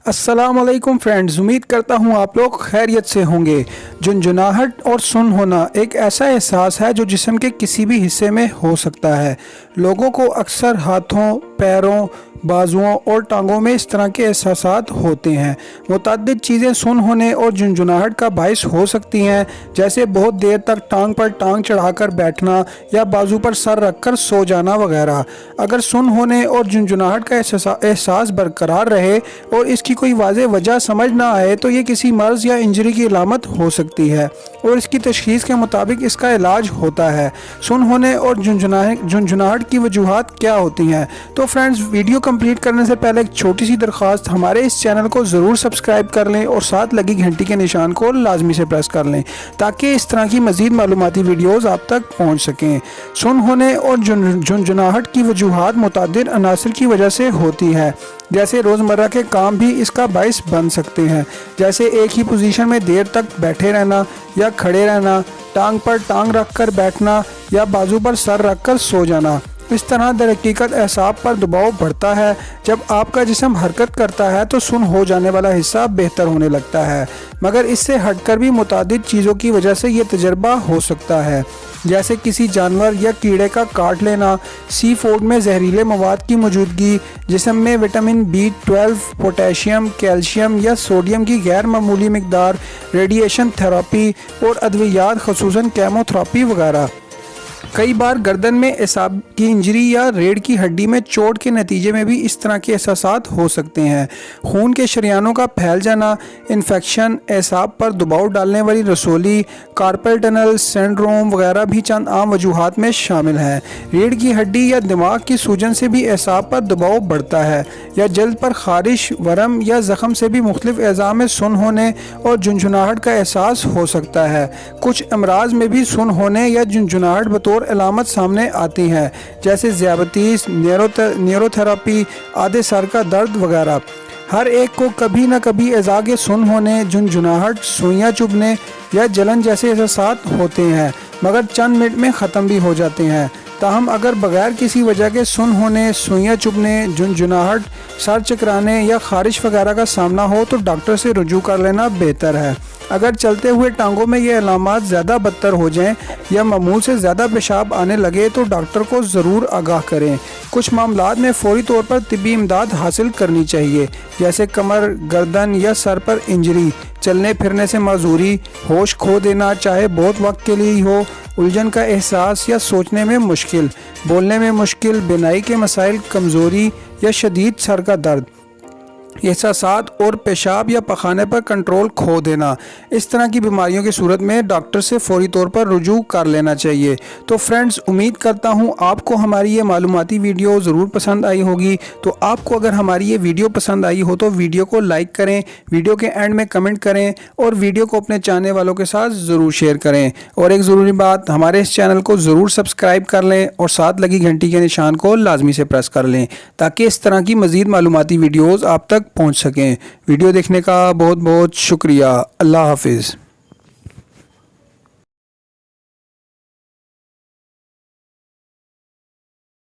अस्सलाम वालेकुम फ्रेंड्स, उम्मीद करता हूँ आप लोग खैरियत से होंगे। झुनझुनाहट और सुन होना एक ऐसा एहसास है जो जिस्म के किसी भी हिस्से में हो सकता है। लोगों को अक्सर हाथों, पैरों, बाजुओं और टांगों में इस तरह के एहसासात होते हैं। मुतअद्दिद चीज़ें सुन होने और झुनझुनाहट का बाइस हो सकती हैं, जैसे बहुत देर तक टांग पर टांग चढ़ाकर बैठना या बाजू पर सर रखकर सो जाना वगैरह। अगर सुन होने और झुनझुनाहट का एहसास बरकरार रहे और इसकी कोई वाज़ेह वजह समझ ना आए तो ये किसी मर्ज़ या इंजरी की अलामत हो सकती है और इसकी तशख़ीस के मुताबिक इसका इलाज होता है। सुन होने और झुनझुनाहट की वजूहात क्या होती हैं? तो फ्रेंड्स, वीडियो कंप्लीट करने से पहले एक छोटी सी दरख्वास्त, हमारे इस चैनल को ज़रूर सब्सक्राइब कर लें और साथ लगी घंटी के निशान को लाजमी से प्रेस कर लें ताकि इस तरह की मज़ीद मालूमाती वीडियोज़ आप तक पहुँच सकें। सुन होने और झुनझुनाहट की वजूहात मुतअद्दिद अनासर की वजह से होती है, जैसे रोज़मर्रा के काम भी इसका बाइस बन सकते हैं, जैसे एक ही पोजीशन में देर तक बैठे रहना या खड़े रहना, टांग पर टांग रखकर बैठना या बाजू पर सर रखकर सो जाना। इस तरह दर हकीकत एसाब पर दबाव बढ़ता है। जब आपका जिस्म हरकत करता है तो सुन हो जाने वाला हिस्सा बेहतर होने लगता है, मगर इससे हटकर भी मुतादिद चीज़ों की वजह से ये तजर्बा हो सकता है, जैसे किसी जानवर या कीड़े का काट लेना, सी फूड में जहरीले मवाद की मौजूदगी, जिस्म में विटामिन B12, पोटेशियम, कैल्शियम या सोडियम की गैर मामूली मिकदार, रेडिएशन थेरापी और अद्वियात ख़ुसूसन केमोथेरापी वगैरह। कई बार गर्दन में एसाब की इंजरी या रीढ़ की हड्डी में चोट के नतीजे में भी इस तरह के एहसासात हो सकते हैं। खून के शरियानों का फैल जाना, इन्फेक्शन, एसाब पर दबाव डालने वाली रसोली, कार्पल टनल सिंड्रोम वगैरह भी चंद आम वजूहात में शामिल हैं। रीढ़ की हड्डी या दिमाग की सूजन से भी एसाब पर दबाव बढ़ता है, या जल्द पर खारिश, वरम या ज़ख़म से भी मुख्तलिफ अज़ा में सुन होने और झुनझुनाहट का एहसास हो सकता है। कुछ अमराज में भी सुन होने या झुनझुनाहट बतौर अलामत सामने आती हैं, जैसे ज़ियाबतीस, न्यूरोथेरापी, आधे सर का दर्द वगैरह। हर एक को कभी न कभी अज़ा के सुन होने, झुनझुनाहट, सुइयाँ चुभने या जलन जैसे एहसासात होते हैं, मगर चंद मिनट में ख़त्म भी हो जाते हैं। ताहम अगर बगैर किसी वजह के सुन होने, सुइयाँ चुभने, झुनझुनाहट, सर चकराने या खारिश वगैरह का सामना हो तो डॉक्टर से रुजू कर लेना बेहतर है। अगर चलते हुए टांगों में ये अलामात ज़्यादा बदतर हो जाएं या मामूल से ज़्यादा पेशाब आने लगे तो डॉक्टर को ज़रूर आगाह करें। कुछ मामलात में फ़ौरी तौर पर तिब्बी इमदाद हासिल करनी चाहिए, जैसे कमर, गर्दन या सर पर इंजरी, चलने फिरने से माजूरी, होश खो देना चाहे बहुत वक्त के लिए ही हो, उलझन का एहसास या सोचने में मुश्किल, बोलने में मुश्किल, बिनाई के मसाइल, कमज़ोरी या शदीद सर का दर्द, एहसासात और पेशाब या पखाने पर कंट्रोल खो देना। इस तरह की बीमारियों की सूरत में डॉक्टर से फौरी तौर पर रुजू कर लेना चाहिए। तो फ्रेंड्स, उम्मीद करता हूँ आपको हमारी ये मालूमाती वीडियो ज़रूर पसंद आई होगी। तो आपको अगर हमारी ये वीडियो पसंद आई हो तो वीडियो को लाइक करें, वीडियो के एंड में कमेंट करें और वीडियो को अपने चाहने वालों के साथ ज़रूर शेयर करें। और एक ज़रूरी बात, हमारे इस चैनल को ज़रूर सब्सक्राइब कर लें और साथ लगी घंटी के निशान को लाजमी से प्रेस कर लें ताकि इस तरह की मज़ीद मालूमाती वीडियोज़ आप तक पहुंच सकें। वीडियो देखने का बहुत बहुत शुक्रिया। अल्लाह हाफिज़।